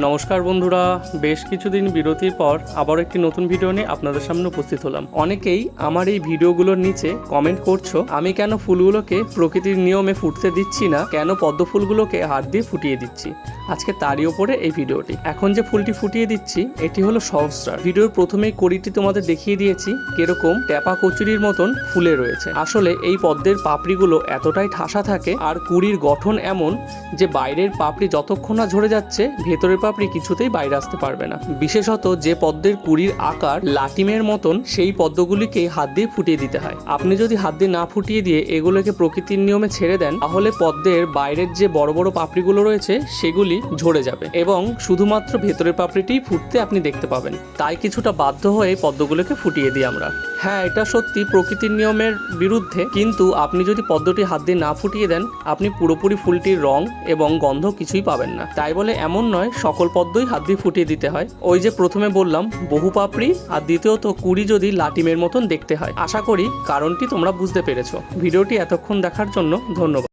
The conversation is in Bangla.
নমস্কার বন্ধুরা, বেশ কিছুদিন বিরতির পর আবার একটি নতুন ভিডিও নিয়ে আপনাদের সামনে উপস্থিত হলাম। অনেকেই আমার এই ভিডিওগুলোর নিচে কমেন্ট করছো, আমি কেন ফুলগুলোকে প্রকৃতির নিয়মে ফুটতে দিচ্ছি না, কেন পদ্ম ফুলগুলোকে হাত দিয়ে ফুটিয়ে দিচ্ছি। আজকে তারই ওপরে এই ভিডিওটি। এখন যে ফুলটি ফুটিয়ে দিচ্ছি এটি হলো সহস্রার। ভিডিওর প্রথমেই কড়িটি তোমাদের দেখিয়ে দিয়েছি কিরকম ট্যাপা কচুরির মতন ফুলে রয়েছে। আসলে এই পদ্মের পাপড়িগুলো এতটাই ঠাসা থাকে আর কুড়ির গঠন এমন যে বাইরের পাপড়ি যতক্ষণ না ঝরে যাচ্ছে ভেতরের পাপড়ি কিছুতেই বাইরে আসতে পারবে না। বিশেষত যে পদ্মের কুড়ির আকার লাটিমের মতন সেই পদ্মগুলিকে হাত দিয়ে ফুটিয়ে দিতে হয়। আপনি যদি হাত দিয়ে না ফুটিয়ে দিয়ে এগুলোকে প্রকৃতির নিয়মে ছেড়ে দেন তাহলে পদ্মের বাইরের যে বড় বড় পাপড়িগুলো রয়েছে সেগুলি ঝরে যাবে এবং শুধুমাত্র ভেতরের পাপড়িটিই ফুটতে আপনি দেখতে পাবেন। তাই কিছুটা বাধ্য হয়ে পদ্মগুলোকে ফুটিয়ে দিই আমরা। হ্যাঁ, এটা সত্যি প্রকৃতির নিয়মের বিরুদ্ধে, কিন্তু আপনি যদি পদ্মটি হাত দিয়ে না ফুটিয়ে দেন আপনি পুরোপুরি ফুলটির রং এবং গন্ধ কিছুই পাবেন না। তাই বলে এমন নয় সকল পদ্মই হাত দিয়ে ফুটিয়ে দিতে হয়। ওই যে প্রথমে বললাম বহু পাপড়ি আর দ্বিতীয়ত কুড়ি যদি লাটিমের মতন দেখতে হয়। আশা করি কারণটি তোমরা বুঝতে পেরেছো। ভিডিওটি এতক্ষণ দেখার জন্য ধন্যবাদ।